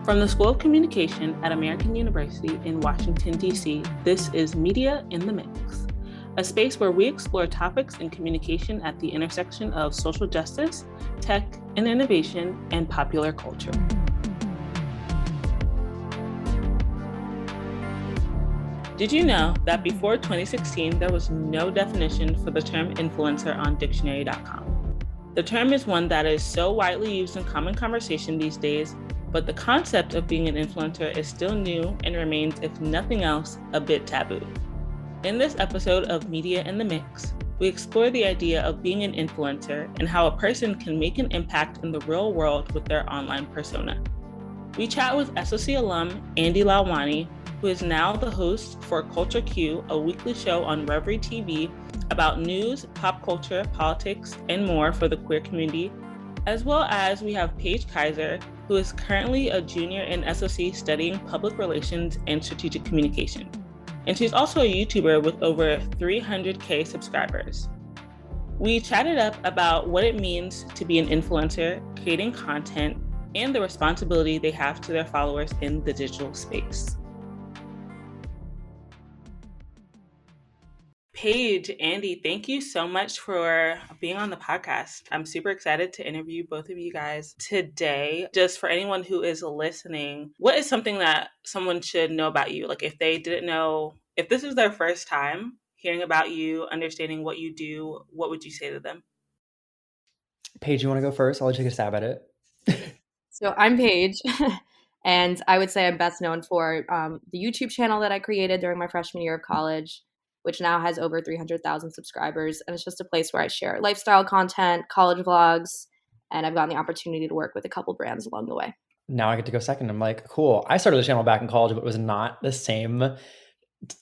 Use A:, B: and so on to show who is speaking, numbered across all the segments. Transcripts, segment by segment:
A: From the School of Communication at American University in Washington, D.C., this is Media in the Mix, a space where we explore topics in communication at the intersection of social justice, tech and innovation, and popular culture. Did you know that before 2016, there was no definition for the term influencer on dictionary.com? The term is one that is so widely used in common conversation these days, but the concept of being an influencer is still new and remains, if nothing else, a bit taboo. In this episode of Media in the Mix, we explore the idea of being an influencer and how a person can make an impact in the real world with their online persona. We chat with SOC alum Andy Lalwani, who is now the host for Culture Q, a weekly show on Reverie TV about news, pop culture, politics, and more for the queer community, as well as we have Paige Kaiser, who is currently a junior in SOC studying public relations and strategic communication. And she's also a YouTuber with over 300K subscribers. We chatted up about what it means to be an influencer, creating content, and the responsibility they have to their followers in the digital space. Paige, Andy, thank you so much for being on the podcast. I'm super excited to interview both of you guys today. Just for anyone who is listening, what is something that someone should know about you? Like if they didn't know, if this is their first time hearing about you, understanding what you do, what would you say to them?
B: Paige, you want to go first? I'll let you take a stab at it.
C: So I'm Paige, and I would say I'm best known for the YouTube channel that I created during my freshman year of college, which now has over 300,000 subscribers. And it's just a place where I share lifestyle content, college vlogs, and I've gotten the opportunity to work with a couple brands along the way.
B: Now I get to go second. I'm like, cool. I started the channel back in college, but it was not the same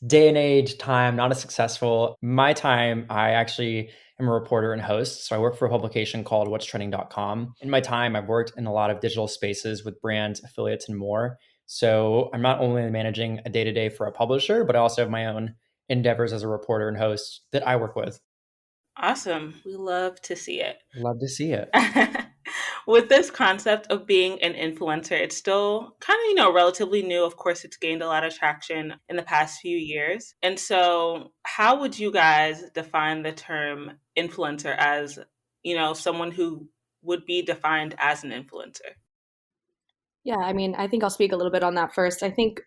B: day and age, time, not as successful. My time, I actually am a reporter and host. So I work for a publication called whatstrending.com. In my time, I've worked in a lot of digital spaces with brands, affiliates, and more. So I'm not only managing a day-to-day for a publisher, but I also have my own endeavors as a reporter and host that I work with.
A: Awesome. We love to see it.
B: Love to see it.
A: With this concept of being an influencer, it's still kind of, relatively new. Of course, it's gained a lot of traction in the past few years. And so how would you guys define the term influencer as, someone who would be defined as an influencer?
C: Yeah, I mean, I think I'll speak a little bit on that first. I think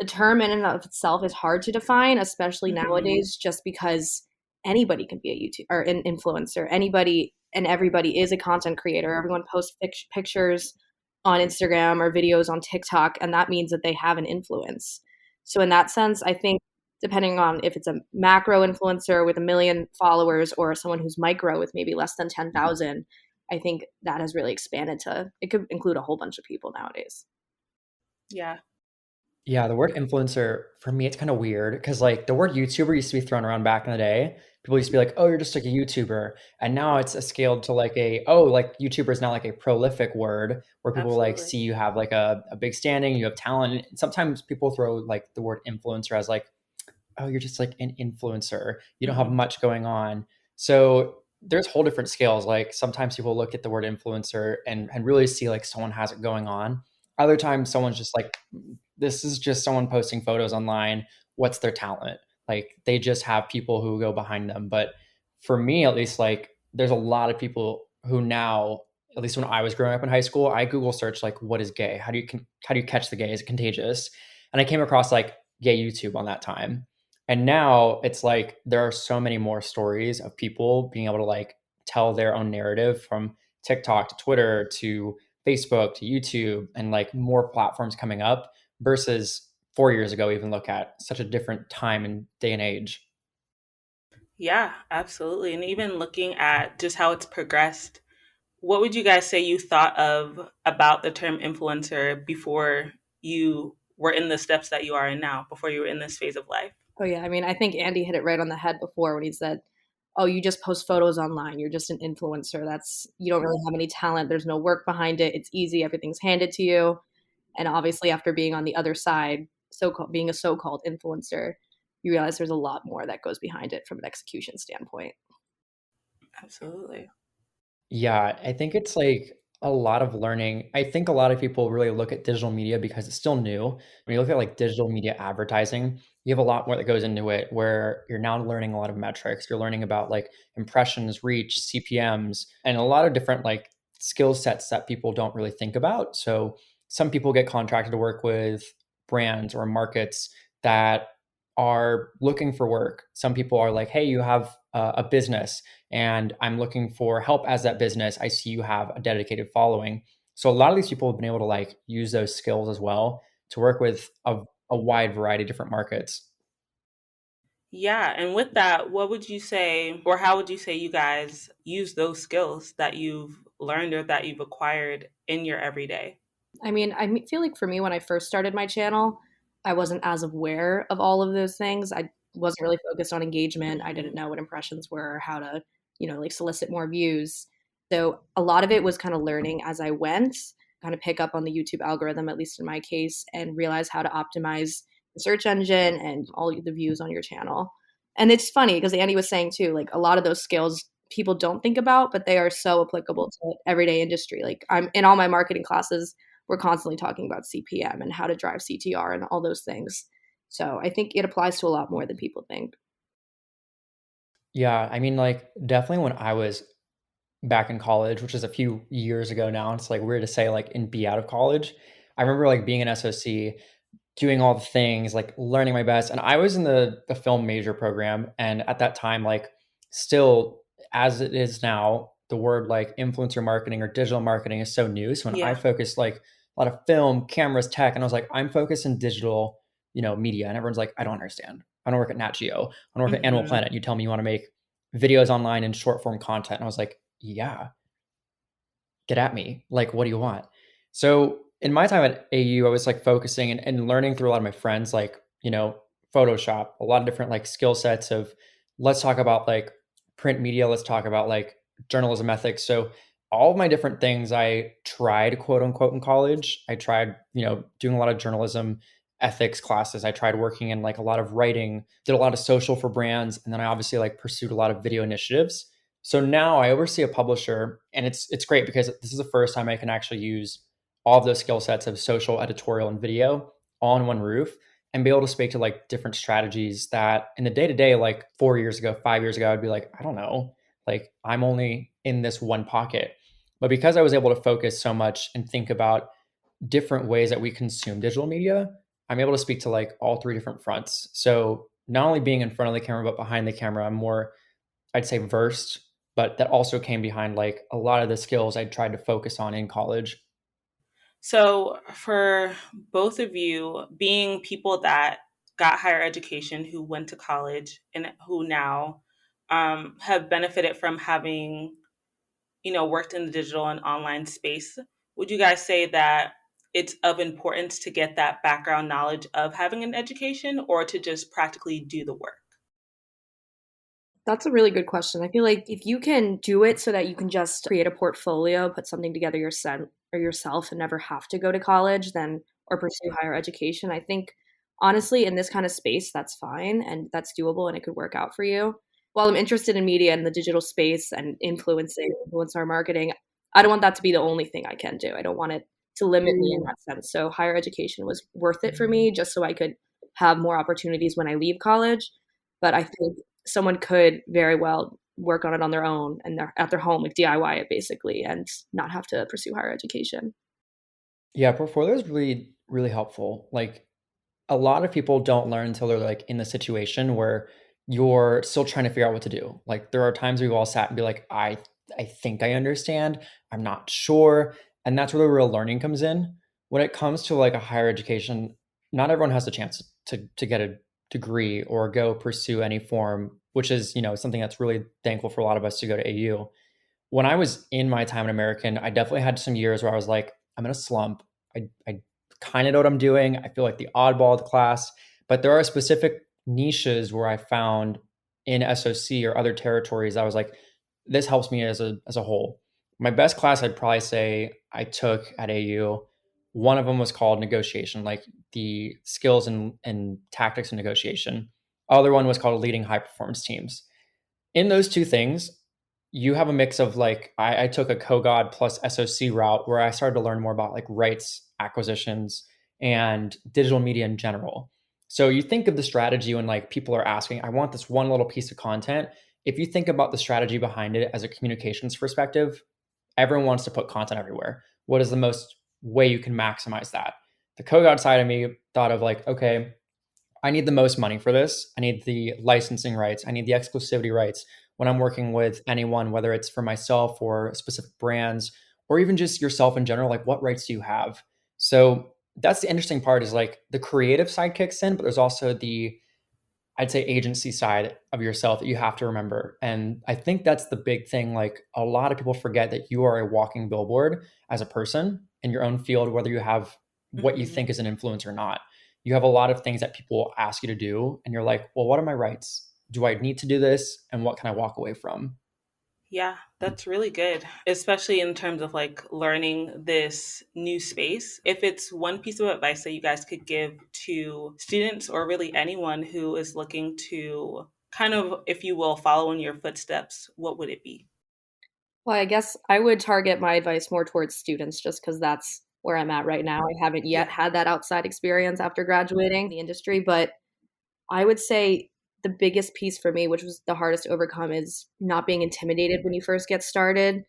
C: the term in and of itself is hard to define, especially nowadays, just because anybody can be a YouTube or an influencer. Anybody and everybody is a content creator. Everyone posts pictures on Instagram or videos on TikTok, and that means that they have an influence. So in that sense, I think depending on if it's a macro influencer with 1 million followers or someone who's micro with maybe less than 10,000, I think that has really expanded to, it could include a whole bunch of people nowadays.
A: Yeah.
B: Yeah, the word influencer, for me, it's kind of weird because like the word YouTuber used to be thrown around back in the day. People used to be like, oh, you're just like a YouTuber. And now it's scaled to like YouTuber is now like a prolific word where people like
A: Absolutely.
B: see you have like a big standing, you have talent. And sometimes people throw like the word influencer as like, oh, you're just like an influencer. You don't have much going on. So there's whole different scales. Like sometimes people look at the word influencer and really see like someone has it going on. Other times someone's just like, this is just someone posting photos online. What's their talent? Like they just have people who go behind them. But for me, at least, like there's a lot of people who now, at least when I was growing up in high school, I Google search like, what is gay? How do you catch the gay? Is it contagious? And I came across like gay YouTube on that time. And now it's like there are so many more stories of people being able to like tell their own narrative from TikTok to Twitter to Facebook to YouTube and like more platforms coming up versus 4 years ago, even look at such a different time and day and age.
A: Yeah, absolutely. And even looking at just how it's progressed, what would you guys say you thought of about the term influencer before you were in the steps that you are in now, before you were in this phase of life?
C: Oh yeah, I mean, I think Andy hit it right on the head before when he said, "Oh, you just post photos online. You're just an influencer. You don't really have any talent. There's no work behind it. It's easy. Everything's handed to you." And obviously, after being on the other side, being a so-called influencer, you realize there's a lot more that goes behind it from an execution standpoint.
A: Absolutely.
B: Yeah, I think it's like A lot of learning. I think a lot of people really look at digital media because it's still new. When you look at like digital media advertising, you have a lot more that goes into it where you're now learning a lot of metrics. You're learning about like impressions, reach, CPMs, and a lot of different like skill sets that people don't really think about. So some people get contracted to work with brands or markets that are looking for work. Some people are like, hey, you have a business and I'm looking for help as that business. I see you have a dedicated following. So a lot of these people have been able to like use those skills as well to work with a wide variety of different markets.
A: Yeah, and with that, what would you say, or how would you say you guys use those skills that you've learned or that you've acquired in your everyday?
C: I mean, feel like for me, when I first started my channel, I wasn't as aware of all of those things. I wasn't really focused on engagement. I didn't know what impressions were, or how to, like solicit more views. So a lot of it was kind of learning as I went, kind of pick up on the YouTube algorithm, at least in my case, and realize how to optimize the search engine and all the views on your channel. And it's funny because Andy was saying too, like a lot of those skills people don't think about, but they are so applicable to everyday industry. Like I'm in all my marketing classes, we're constantly talking about CPM and how to drive CTR and all those things. So I think it applies to a lot more than people think.
B: Yeah, I mean, like definitely when I was back in college, which is a few years ago now, it's like weird to say like and be out of college. I remember like being in SOC, doing all the things, like learning my best. And I was in the film major program. And at that time, like still as it is now, the word like influencer marketing or digital marketing is so new. So when I
A: Yeah.
B: focused like a lot of film, cameras, tech, and I was like, I'm focused in digital, media. And everyone's like, I don't understand. I don't work at Nat Geo. I don't work at Animal
A: Hmm.
B: Planet. You tell me you want to make videos online and short form content. And I was like, yeah, get at me. Like, what do you want? So in my time at AU, I was like focusing and learning through a lot of my friends, like, Photoshop, a lot of different like skill sets of let's talk about like print media, let's talk about like journalism ethics. So all of my different things I tried, quote unquote, in college. I tried, doing a lot of journalism ethics classes. I tried working in like a lot of writing, did a lot of social for brands, and then I obviously like pursued a lot of video initiatives. So now I oversee a publisher, and it's great because this is the first time I can actually use all of those skill sets of social, editorial, and video all on one roof and be able to speak to like different strategies that in the day to day, like 4 years ago, 5 years ago, I'd be like, I don't know, like I'm only in this one pocket. But because I was able to focus so much and think about different ways that we consume digital media, I'm able to speak to like all three different fronts. So not only being in front of the camera, but behind the camera, I'm more, I'd say, versed, but that also came behind like a lot of the skills I tried to focus on in college.
A: So, for both of you, being people that got higher education, who went to college, and who now have benefited from having, worked in the digital and online space, would you guys say that it's of importance to get that background knowledge of having an education or to just practically do the work?
C: That's a really good question. I feel like if you can do it so that you can just create a portfolio, put something together yourself and never have to go to college, then or pursue higher education, I think honestly in this kind of space that's fine and that's doable and it could work out for you. While I'm interested in media and the digital space and influencer marketing, I don't want that to be the only thing I can do. I don't want it to limit me in that sense. So higher education was worth it for me just so I could have more opportunities when I leave college. But I think someone could very well work on it on their own and they're at their home, like DIY it basically, and not have to pursue higher education.
B: Yeah, portfolio is really, really helpful. Like a lot of people don't learn until they're like in the situation where you're still trying to figure out what to do. Like there are times we've all sat and be like, I think I understand. I'm not sure. And that's where the real learning comes in. When it comes to like a higher education, not everyone has the chance to get a degree or go pursue any form, which is, something that's really thankful for a lot of us to go to AU. When I was in my time in American, I definitely had some years where I was like, I'm in a slump. I kind of know what I'm doing. I feel like the oddball of the class, but there are specific niches where I found in SOC or other territories, I was like, this helps me as a whole. My best class, I'd probably say I took at AU. One of them was called negotiation, like the skills and tactics of negotiation. Other one was called leading high performance teams. In those two things, you have a mix of like I took a CoGod plus SOC route where I started to learn more about like rights acquisitions and digital media in general. So you think of the strategy when like people are asking, I want this one little piece of content. If you think about the strategy behind it as a communications perspective, everyone wants to put content everywhere. What is the most way you can maximize that? The CoGod side of me thought of like, okay, I need the most money for this. I need the licensing rights. I need the exclusivity rights when I'm working with anyone, whether it's for myself or specific brands or even just yourself in general. Like, what rights do you have? So that's the interesting part is like the creative side kicks in, but there's also the, I'd say, agency side of yourself that you have to remember. And I think that's the big thing. Like, a lot of people forget that you are a walking billboard as a person in your own field, whether you have what you
A: Mhm.
B: think is an influence or not. You have a lot of things that people ask you to do. And you're like, well, what are my rights? Do I need to do this? And what can I walk away from?
A: Yeah, that's really good, especially in terms of like learning this new space. If it's one piece of advice that you guys could give to students or really anyone who is looking to kind of, if you will, follow in your footsteps, what would it be?
C: Well, I guess I would target my advice more towards students just because that's where I'm at right now. I haven't yet
A: Yeah.
C: had that outside experience after graduating the industry, but I would say the biggest piece for me, which was the hardest to overcome, is not being intimidated when you first get started.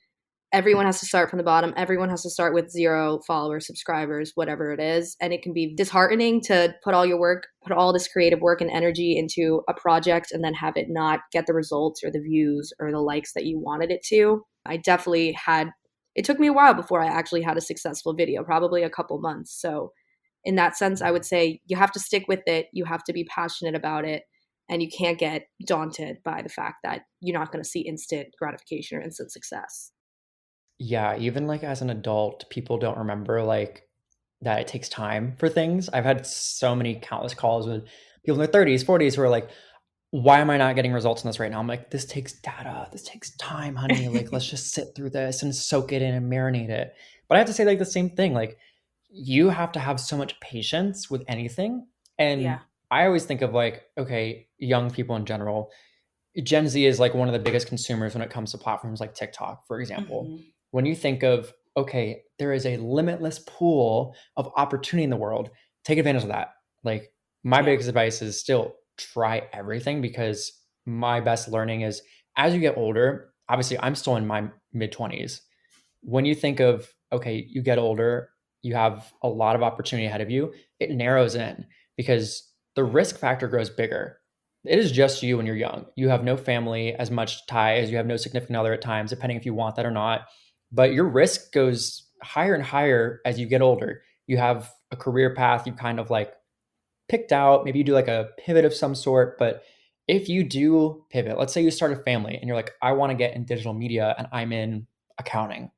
C: Everyone has to start from the bottom. Everyone has to start with 0 followers, subscribers, whatever it is. And it can be disheartening to put all your work, put all this creative work and energy into a project and then have it not get the results or the views or the likes that you wanted it to. I definitely had, it took me a while before I actually had a successful video, probably a couple months. So, in that sense, I would say you have to stick with it. You have to be passionate about it. And you can't get daunted by the fact that you're not going to see instant gratification or instant success.
B: Yeah, even like as an adult, people don't remember like that it takes time for things. I've had so many countless calls with people in their 30s, 40s who are like, why am I not getting results in this right now? I'm like, this takes data. This takes time, honey. Like, let's just sit through this and soak it in and marinate it. But I have to say, like, the same thing. Like, you have to have so much patience with anything. And
A: Yeah.
B: I always think of like, okay, young people in general, Gen Z is like one of the biggest consumers when it comes to platforms like TikTok, for example.
A: Hmm.
B: When you think of, okay, there is a limitless pool of opportunity in the world, take advantage of that. Like, my
A: Yeah.
B: biggest advice is still try everything because my best learning is as you get older, obviously, I'm still in my mid 20s. When you think of, okay, you get older, you have a lot of opportunity ahead of you, it narrows in because the risk factor grows bigger. It is just you when you're young. You have no family as much ties. You have no significant other at times, depending if you want that or not. But your risk goes higher and higher as you get older. You have a career path you kind of like picked out. Maybe you do like a pivot of some sort. But if you do pivot, let's say you start a family and you're like, I want to get in digital media and I'm in accounting,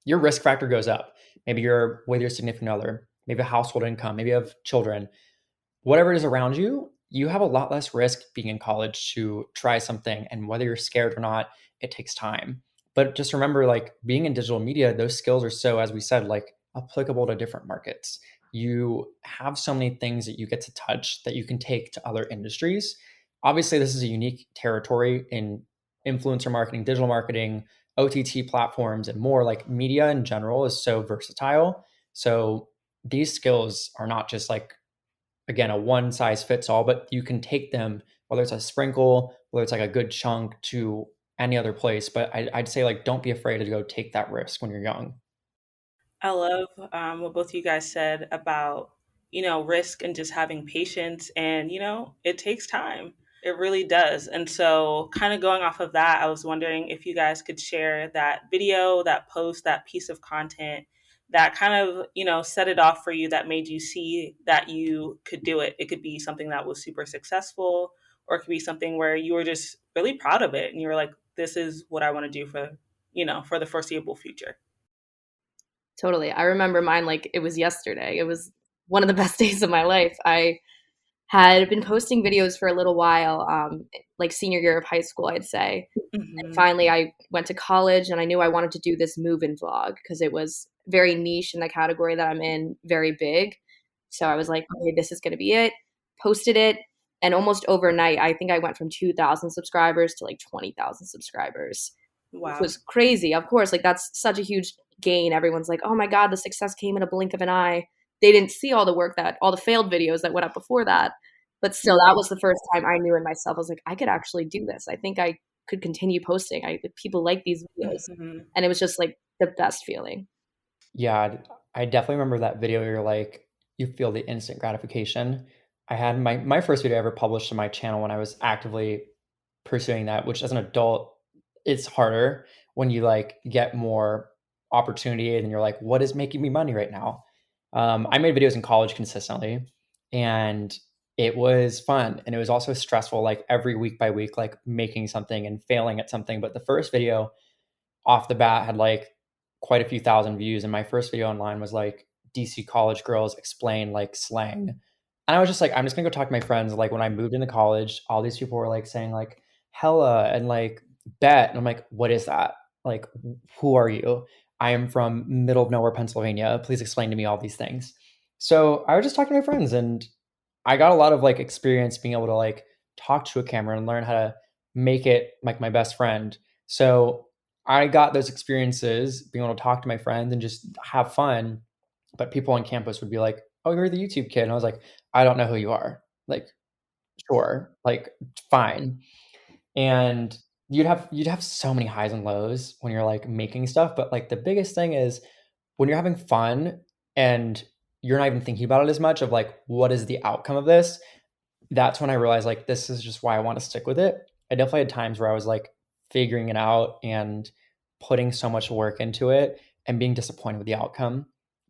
B: your risk factor goes up. Maybe you're with your significant other, maybe a household income, maybe you have children, whatever it is around you, you have a lot less risk being in college to try something. And whether you're scared or not, it takes time. But just remember, like being in digital media, those skills are so, as we said, like applicable to different markets. You have so many things that you get to touch that you can take to other industries. Obviously, this is a unique territory in influencer marketing, digital marketing, OTT platforms, and more. Like media in general is so versatile. So these skills are not just like, again, a one size fits all, but you can take them, whether it's a sprinkle, whether it's like a good chunk to any other place. But I'd say like, don't be afraid to go take that risk when you're young.
A: I love what both of you guys said about, risk and just having patience. And, it takes time. It really does. And so, kind of going off of that, I was wondering if you guys could share that video, that post, that piece of content that kind of, set it off for you, that made you see that you could do it. It could be something that was super successful, or it could be something where you were just really proud of it and you were like, this is what I want to do for, for the foreseeable future.
C: Totally. I remember mine like it was yesterday. It was one of the best days of my life. I had been posting videos for a little while, like senior year of high school, I'd say. And
A: Hmm.
C: finally, I went to college and I knew I wanted to do this move-in vlog because it was very niche in the category that I'm in, very big. So I was like, okay, this is going to be it. Posted it. And almost overnight, I think I went from 2,000 subscribers to like 20,000 subscribers. which
A: Wow.
C: was crazy. Of course, like that's such a huge gain. Everyone's like, oh my God, the success came in a blink of an eye. They didn't see all the work that all the failed videos that went up before that. But still, that was the first time I knew in myself. I was like, I could actually do this. I think I could continue posting. People like these videos.
A: Mhm.
C: And it was just like the best feeling.
B: Yeah, I definitely remember that video where you're like, you feel the instant gratification. I had my first video ever published on my channel when I was actively pursuing that, which as an adult, it's harder when you like get more opportunity and you're like, what is making me money right now? I made videos in college consistently and it was fun. And it was also stressful, like every week by week, like making something and failing at something. But the first video off the bat had like quite a few thousand views. And my first video online was like DC college girls explain like slang. And I was just like, I'm just gonna go talk to my friends. Like when I moved into college, all these people were like saying like hella and like bet. And I'm like, what is that? Like, who are you? I am from middle of nowhere, Pennsylvania. Please explain to me all these things. So I was just talking to my friends and I got a lot of like experience being able to like talk to a camera and learn how to make it like my best friend. So I got those experiences being able to talk to my friends and just have fun. But people on campus would be like, "Oh, you're the YouTube kid." And I was like, "I don't know who you are." Like, sure, like fine. And you'd have so many highs and lows when you're like making stuff, but like the biggest thing is when you're having fun and you're not even thinking about it as much of like what is the outcome of this, that's when I realized like this is just why I want to stick with it. I definitely had times where I was like figuring it out and putting so much work into it and being disappointed with the outcome.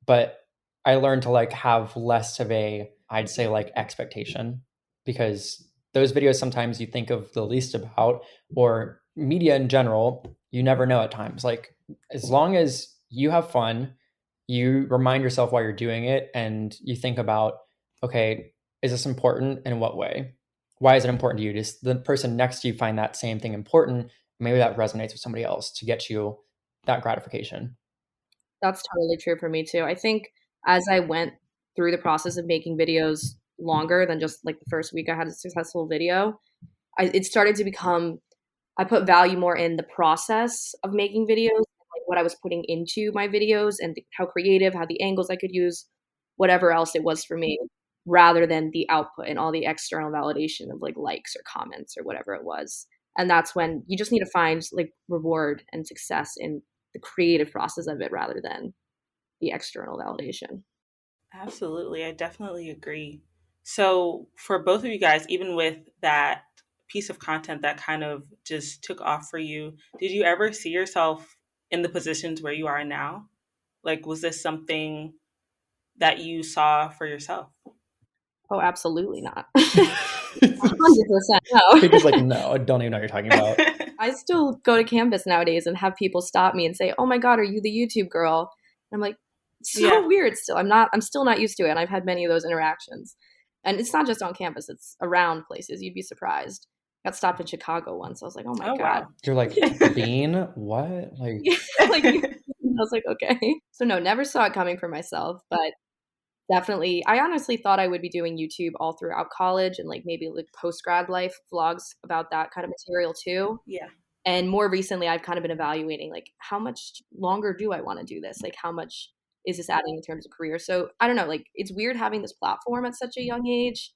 B: But I learned to like have less of a, I'd say like expectation because those videos sometimes you think of the least about or media in general, you never know at times. Like as long as you have fun, you remind yourself why you're doing it and you think about, okay, is this important? In what way? Why is it important to you? Does the person next to you find that same thing important? Maybe that resonates with somebody else to get you that gratification.
C: That's totally true for me too. I think as I went through the process of making videos longer than just like the first week I had a successful video, it started to become I put value more in the process of making videos, like what I was putting into my videos and how creative, how the angles I could use, whatever else it was for me, rather than the output and all the external validation of like likes or comments or whatever it was. And that's when you just need to find like reward and success in the creative process of it rather than the external validation.
A: Absolutely. I definitely agree. So, for both of you guys, even with that piece of content that kind of just took off for you, did you ever see yourself in the positions where you are now? Like, was this something that you saw for yourself?
C: Oh, absolutely not.
B: Peter's
C: 100% no.
B: like, no, I don't even know what you're talking about.
C: I still go to campus nowadays and have people stop me and say, "Oh my God, are you the YouTube girl?" And I'm like, so
A: Yeah.
C: weird still. I'm still not used to it. And I've had many of those interactions. And it's not just on campus, it's around places. You'd be surprised. Got stopped in Chicago once. I was like, oh my
A: Oh,
C: God.
A: wow.
B: You're like, Bean? What? Like,
C: Yeah, like, I was like, okay. So no, never saw it coming for myself, but definitely, I honestly thought I would be doing YouTube all throughout college and like maybe like post grad life vlogs about that kind of material too.
A: Yeah.
C: And more recently, I've kind of been evaluating like how much longer do I want to do this? Like how much is this adding in terms of career? So I don't know, like it's weird having this platform at such a young age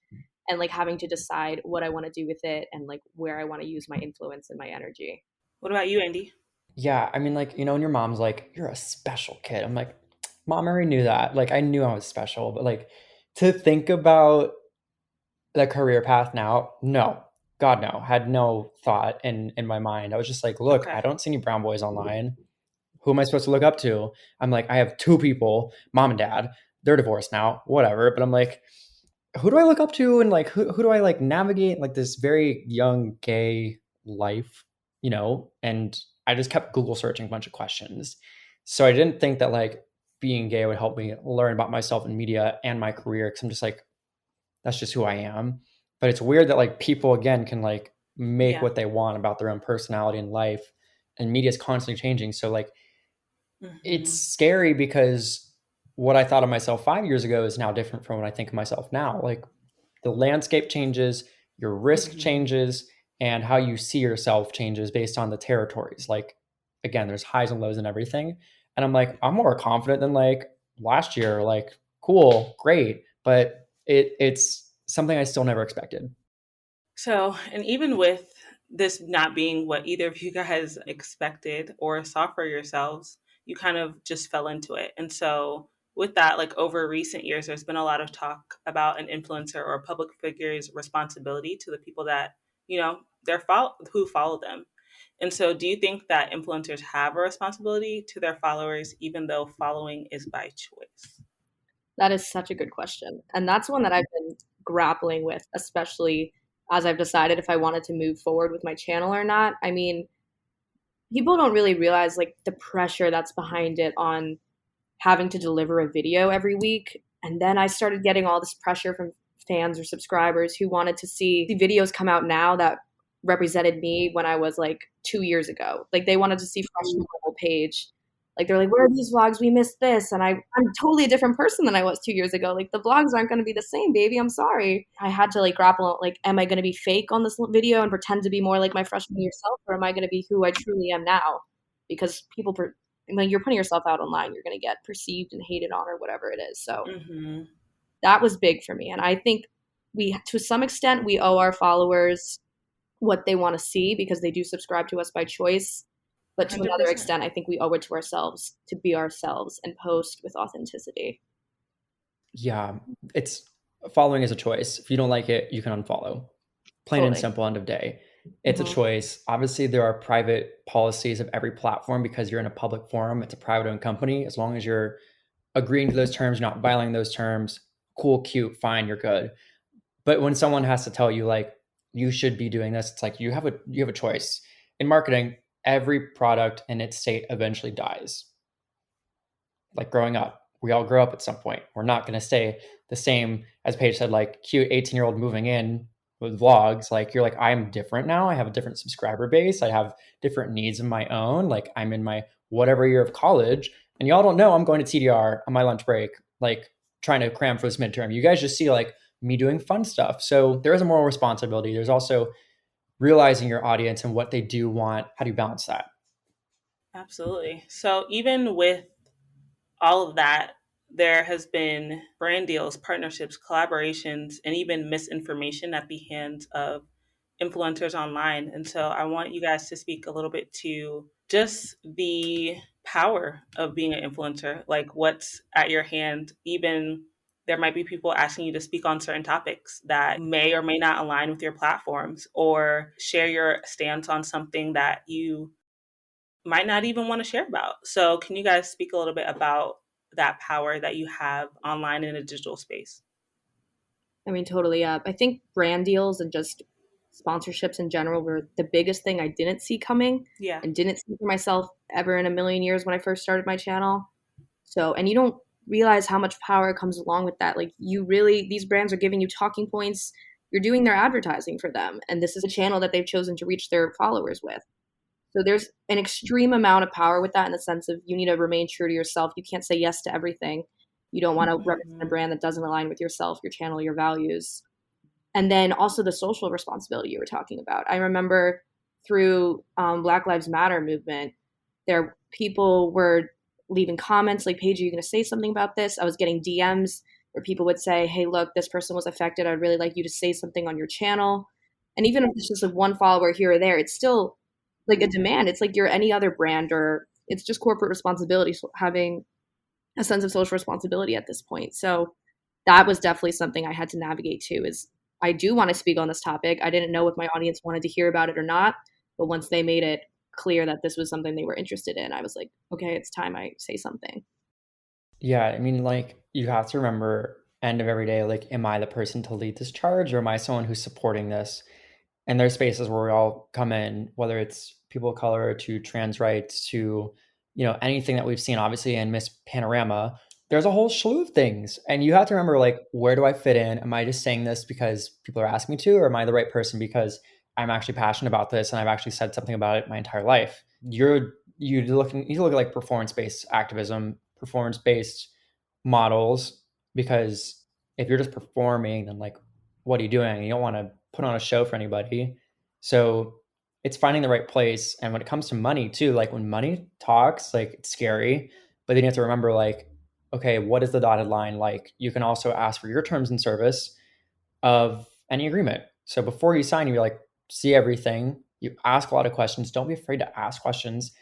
C: and like having to decide what I want to do with it and like where I want to use my influence and my energy.
A: What about you, Andy?
B: yeah, I mean, like, when your mom's like, you're a special kid. I'm like, Mom, I already knew that. Like, I knew I was special, but like to think about the career path now, no. God, no. Had no thought in my mind. I was just like, look,
A: Okay.
B: I don't see any brown boys online. Who am I supposed to look up to? I'm like, I have two people, mom and dad. They're divorced now, whatever. But I'm like, who do I look up to? And like, who do I like navigate like this very young gay life, And I just kept Google searching a bunch of questions. So I didn't think that like being gay would help me learn about myself in media and my career. Cause I'm just like, that's just who I am. But it's weird that like people again can like make
A: Yeah.
B: what they want about their own personality and life. And media is constantly changing. So like it's
A: Mhm.
B: scary because what I thought of myself 5 years ago is now different from what I think of myself now. Like the landscape changes, your risk
A: Mhm.
B: changes, and how you see yourself changes based on the territories. Like again, there's highs and lows and everything. And I'm like, I'm more confident than like last year. Like, cool, great. But it's something I still never expected.
A: So, and even with this not being what either of you guys expected or saw for yourselves, you kind of just fell into it. And so, with that, like over recent years, there's been a lot of talk about an influencer or a public figure's responsibility to the people that, who follow them. And so, do you think that influencers have a responsibility to their followers, even though following is by choice?
C: That is such a good question. And that's one that I've been grappling with, especially as I've decided if I wanted to move forward with my channel or not. I mean, people don't really realize like the pressure that's behind it on having to deliver a video every week. And then I started getting all this pressure from fans or subscribers who wanted to see the videos come out now that represented me when I was like 2 years ago. Like they wanted to see fresh on the whole page. Like they're like, where are these vlogs? We missed this. And I'm totally a different person than I was 2 years ago. Like the vlogs aren't going to be the same, baby. I'm sorry. I had to like grapple, like, am I going to be fake on this video and pretend to be more like my freshman year self? Or am I going to be who I truly am now? Because when you're putting yourself out online, you're going to get perceived and hated on or whatever it is. So that was big for me. And I think to some extent, we owe our followers what they want to see because they do subscribe to us by choice. But to 100%. Another extent, I think we owe it to ourselves to be ourselves and post with authenticity.
B: Yeah, following is a choice. If you don't like it, you can unfollow. Plain and simple, end of day. It's a choice. Obviously, there are private policies of every platform because you're in a public forum. It's a private-owned company. As long as you're agreeing to those terms, you're not violating those terms, cool, cute, fine, you're good. But when someone has to tell you, like, you should be doing this, it's like you have a choice. In marketing, every product in its state eventually dies. Like growing up, we all grow up at some point. We're not going to stay the same, as Paige said, like cute 18-year-old moving in with vlogs. Like you're like, I'm different now. I have a different subscriber base. I have different needs of my own. Like I'm in my whatever year of college, and y'all don't know I'm going to TDR on my lunch break, like trying to cram for this midterm. You guys just see like me doing fun stuff. So there is a moral responsibility. There's also realizing your audience and what they do want. How do you balance that?
A: Absolutely. So even with all of that, there has been brand deals, partnerships, collaborations, and even misinformation at the hands of influencers online. And so I want you guys to speak a little bit to just the power of being an influencer, like what's at your hand. Even there might be people asking you to speak on certain topics that may or may not align with your platforms, or share your stance on something that you might not even want to share about. So can you guys speak a little bit about that power that you have online in a digital space?
C: I mean, totally. I think brand deals and just sponsorships in general were the biggest thing I didn't see coming.
A: Yeah.
C: And didn't see for myself ever in a million years when I first started my channel. So, and you don't realize how much power comes along with that. Like these brands are giving you talking points. You're doing their advertising for them. And this is a channel that they've chosen to reach their followers with. So there's an extreme amount of power with that, in the sense of you need to remain true to yourself. You can't say yes to everything. You don't want to represent a brand that doesn't align with yourself, your channel, your values. And then also the social responsibility you were talking about. I remember through Black Lives Matter movement, people were leaving comments like, Paige, are you going to say something about this? I was getting DMs where people would say, hey, look, this person was affected. I'd really like you to say something on your channel. And even if it's just like one follower here or there, it's still like a demand. It's like you're any other brand, or it's just corporate responsibility, having a sense of social responsibility at this point. So that was definitely something I had to navigate too, is I do want to speak on this topic. I didn't know if my audience wanted to hear about it or not, but once they made it clear that this was something they were interested in, I was like, okay, it's time I say something.
B: Yeah, I mean, like, you have to remember, end of every day, like, am I the person to lead this charge, or am I someone who's supporting this? And there's spaces where we all come in, whether it's people of color to trans rights to, anything that we've seen, obviously, in Miss Panorama. There's a whole slew of things. And you have to remember, like, where do I fit in? Am I just saying this because people are asking me to, or am I the right person because I'm actually passionate about this and I've actually said something about it my entire life? You need to look at like performance-based activism, performance-based models, because if you're just performing, then like, what are you doing? You don't want to put on a show for anybody. So it's finding the right place. And when it comes to money too, like when money talks, like it's scary, but then you have to remember like, okay, what is the dotted line? Like you can also ask for your terms and service of any agreement. So before you sign, you like see everything. You ask a lot of questions. Don't be afraid to ask questions.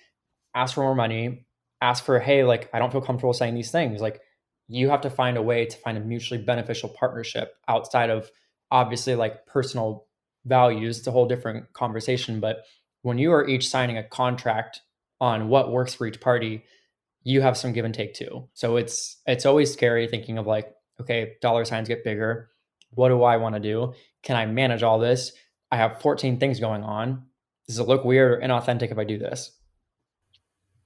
B: Ask for more money. Ask for, hey, like I don't feel comfortable saying these things. Like you have to find a way to find a mutually beneficial partnership outside of obviously like personal values. It's a whole different conversation. But when you are each signing a contract on what works for each party, you have some give and take too. So it's always scary thinking of like, okay, dollar signs get bigger. What do I want to do? Can I manage all this? I have 14 things going on. Does it look weird or inauthentic if I do this?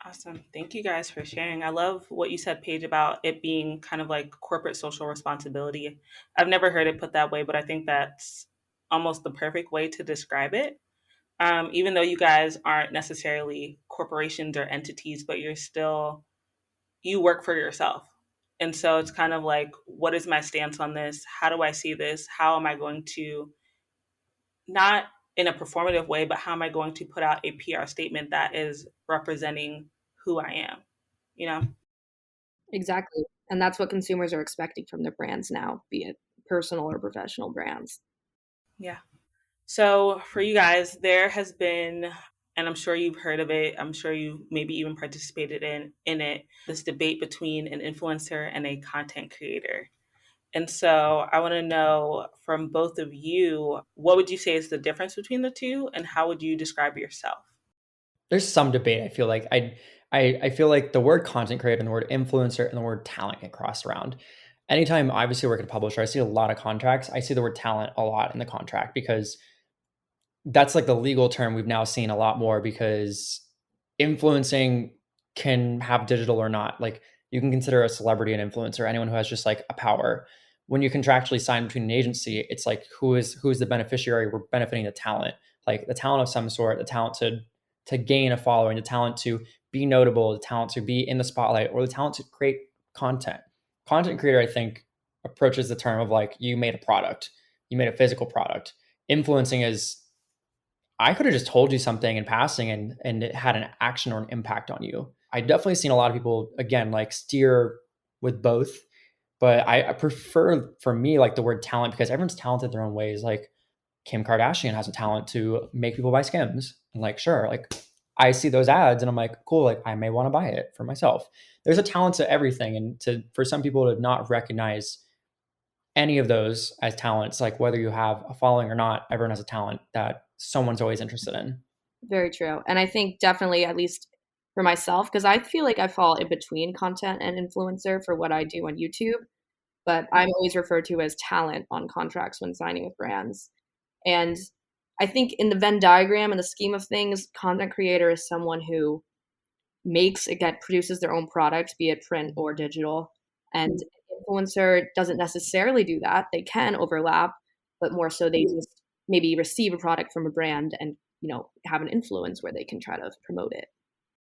A: Awesome. Thank you guys for sharing. I love what you said, Paige, about it being kind of like corporate social responsibility. I've never heard it put that way, but I think that's almost the perfect way to describe it. Even though you guys aren't necessarily corporations or entities, but you work for yourself. And so it's kind of like, what is my stance on this? How do I see this? How am I going to, not in a performative way, but how am I going to put out a PR statement that is representing who I am? You know?
C: Exactly. And that's what consumers are expecting from their brands now, be it personal or professional brands.
A: Yeah. So for you guys, there has been, and I'm sure you've heard of it, I'm sure you maybe even participated in it, this debate between an influencer and a content creator. And so I want to know from both of you, what would you say is the difference between the two, and how would you describe yourself?
B: There's some debate. I feel like I feel like the word content creator and the word influencer and the word talent get crossed around. Anytime I obviously work at a publisher, I see a lot of contracts. I see the word talent a lot in the contract because that's like the legal term we've now seen a lot more because influencing can have digital or not. Like you can consider a celebrity an influencer, anyone who has just like a power. When you contractually sign between an agency, it's like who is the beneficiary? We're benefiting the talent, like the talent of some sort, the talent to gain a following, the talent to be notable, the talent to be in the spotlight, or the talent to create content. Content creator, I think, approaches the term of like you made a product, you made a physical product. Influencing is I could have just told you something in passing and it had an action or an impact on you. I definitely seen a lot of people again like steer with both, but I prefer for me like the word talent because everyone's talented their own ways. Like Kim Kardashian has a talent to make people buy Skims. And like, sure, like I see those ads and I'm like, cool, like I may want to buy it for myself. There's a talent to everything. And to for some people to not recognize any of those as talents, like whether you have a following or not, everyone has a talent that someone's always interested in.
C: Very true. And I think definitely, at least for myself, because I feel like I fall in between content and influencer for what I do on YouTube, but I'm always referred to as talent on contracts when signing with brands. And I think in the Venn diagram, in the scheme of things, content creator is someone who makes, again, produces their own product, be it print or digital. And influencer doesn't necessarily do that. They can overlap, but more so they just maybe receive a product from a brand and, have an influence where they can try to promote it.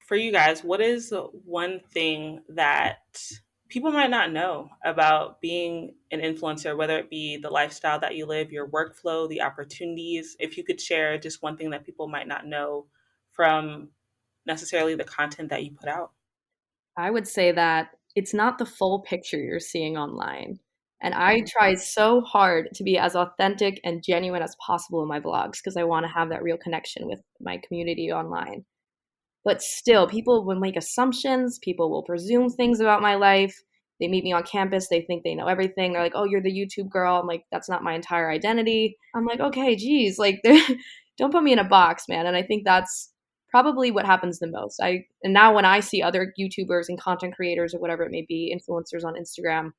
A: For you guys, what is one thing that people might not know about being an influencer, whether it be the lifestyle that you live, your workflow, the opportunities? If you could share just one thing that people might not know from necessarily the content that you put out.
C: I would say that it's not the full picture you're seeing online. And I try so hard to be as authentic and genuine as possible in my vlogs because I want to have that real connection with my community online. But still, people will make assumptions, people will presume things about my life. They meet me on campus, they think they know everything. They're like, "Oh, you're the YouTube girl." I'm like, "That's not my entire identity." I'm like, "Okay, geez, like don't put me in a box, man." And I think that's probably what happens the most. And now when I see other YouTubers and content creators or whatever it may be, influencers on Instagram,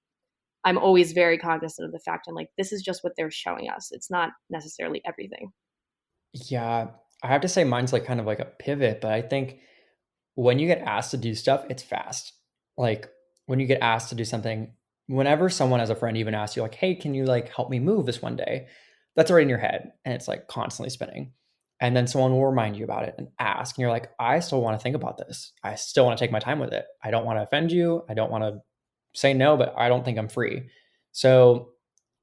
C: I'm always very cognizant of the fact I'm like, this is just what they're showing us. It's not necessarily everything.
B: Yeah, I have to say mine's like kind of like a pivot, but I think when you get asked to do stuff, it's fast. Like when you get asked to do something, whenever someone as a friend even asks you like, "Hey, can you like help me move this one day?" That's already in your head and it's like constantly spinning. And then someone will remind you about it and ask, and you're like, "I still want to think about this. I still want to take my time with it. I don't want to offend you. I don't want to say no, but I don't think I'm free." So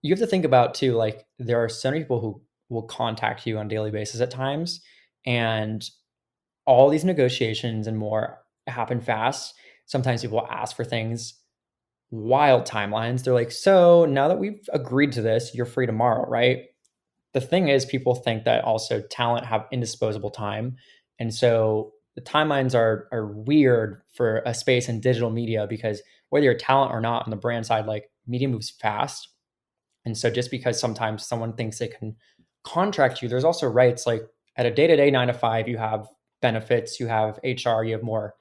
B: you have to think about too, like there are so many people who will contact you on a daily basis at times. And all these negotiations and more happen fast. Sometimes people ask for things, wild timelines. They're like, so now that we've agreed to this, you're free tomorrow, right? The thing is, people think that also talent have indisposable time. And so the timelines are weird for a space in digital media, because whether you're talent or not on the brand side, like media moves fast. And so just because sometimes someone thinks they can contract you, there's also rights. Like at a day-to-day 9 to 5, you have benefits, you have HR, you have more.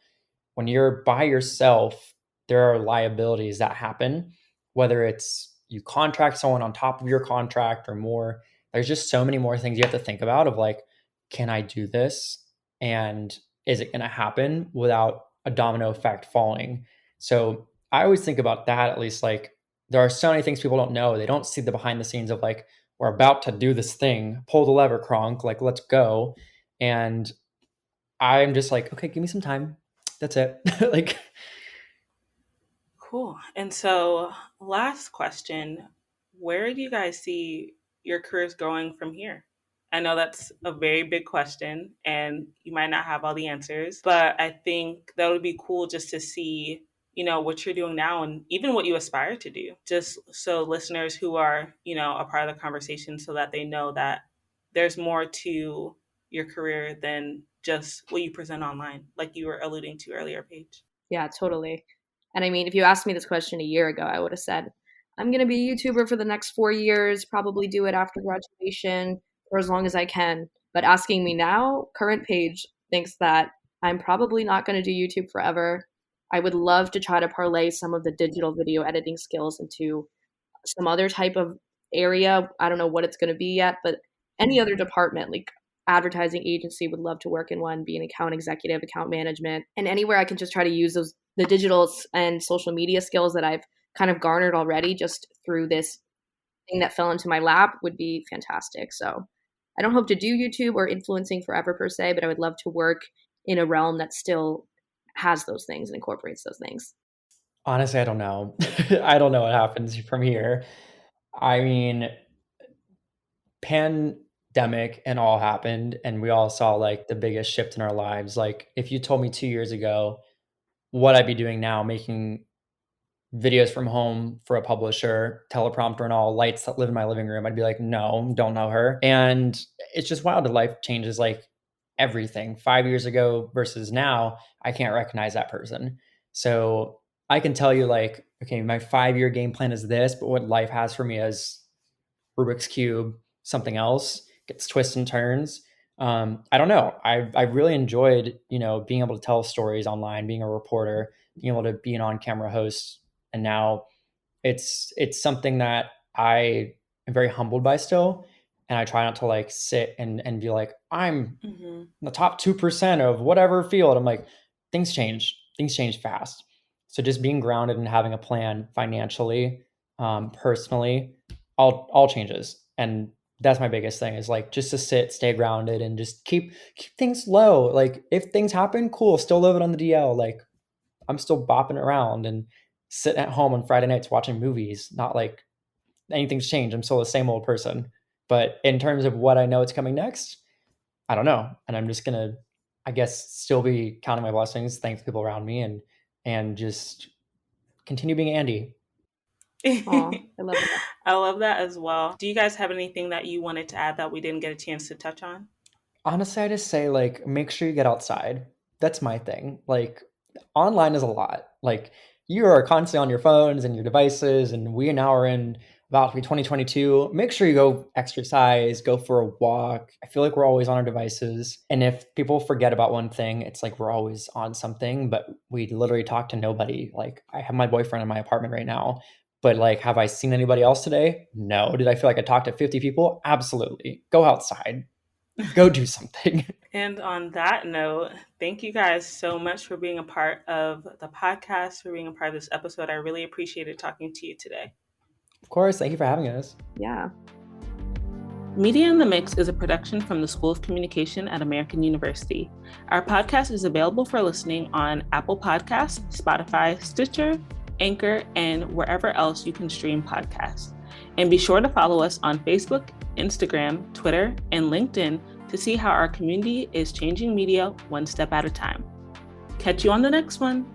B: When you're by yourself, there are liabilities that happen, whether it's you contract someone on top of your contract or more. There's just so many more things you have to think about of like, can I do this? And is it going to happen without a domino effect falling? So I always think about that, at least. Like, there are so many things people don't know. They don't see the behind the scenes of like, we're about to do this thing, pull the lever, Kronk, like, let's go. And I'm just like, okay, give me some time. That's it. Like,
A: Cool. And so, last question, where do you guys see your careers going from here? I know that's a very big question and you might not have all the answers, but I think that would be cool just to see, what you're doing now and even what you aspire to do, just so listeners who are, a part of the conversation, so that they know that there's more to your career than just what you present online, like you were alluding to earlier, Paige.
C: Yeah, totally. And I mean, if you asked me this question a year ago, I would have said, I'm going to be a YouTuber for the next 4 years, probably do it after graduation for as long as I can. But asking me now, current Paige thinks that I'm probably not going to do YouTube forever. I would love to try to parlay some of the digital video editing skills into some other type of area. I don't know what it's going to be yet, but any other department, like advertising agency, would love to work in one, be an account executive, account management, and anywhere I can just try to use the digital and social media skills that I've kind of garnered already just through this thing that fell into my lap would be fantastic. So I don't hope to do YouTube or influencing forever per se, but I would love to work in a realm that still has those things and incorporates those things.
B: honestly, I don't know. I don't know what happens from here. I mean, pandemic and all happened, and we all saw like the biggest shift in our lives. Like, if you told me 2 years ago what I'd be doing now, making videos from home for a publisher, teleprompter and all, lights that live in my living room, I'd be like, no, don't know her. And it's just wild. The life changes like everything. 5 years ago versus now, I can't recognize that person. So I can tell you like, okay, my 5-year game plan is this, but what life has for me is Rubik's Cube, something else, gets twists and turns. I don't know. I really enjoyed, being able to tell stories online, being a reporter, being able to be an on-camera host. And now it's something that I am very humbled by still. And I try not to like sit and be like, I'm the top 2% of whatever field. I'm like, things change fast. So just being grounded and having a plan financially, personally, all changes. And that's my biggest thing, is like just to stay grounded and just keep things low. Like, if things happen, cool, still live it on the DL. Like, I'm still bopping around and sitting at home on Friday nights watching movies. Not like anything's changed. I'm still the same old person. But in terms of what I know it's coming next, I don't know. And I'm just gonna, I guess, still be counting my blessings, thank the people around me, and just continue being Andy.
C: Aw, I love that.
A: I love that as well. Do you guys have anything that you wanted to add that we didn't get a chance to touch on?
B: Honestly, I just say like, make sure you get outside. That's my thing. Like, online is a lot. Like, you are constantly on your phones and your devices, and we now are in about to be 2022. Make sure you go exercise, go for a walk. I feel like we're always on our devices. And if people forget about one thing, it's like we're always on something, but we literally talk to nobody. Like, I have my boyfriend in my apartment right now, but like, have I seen anybody else today? No. Did I feel like I talked to 50 people? Absolutely. Go outside. Go do something.
A: And on that note, thank you guys so much for being a part of the podcast, for being a part of this episode. I really appreciated talking to you today.
B: Of course. Thank you for having us.
C: Yeah.
A: Media in the Mix is a production from the School of Communication at American University. Our podcast is available for listening on Apple Podcasts, Spotify, Stitcher, Anchor, and wherever else you can stream podcasts. And be sure to follow us on Facebook, Instagram, Twitter, and LinkedIn to to see how our community is changing media one step at a time. Catch you on the next one.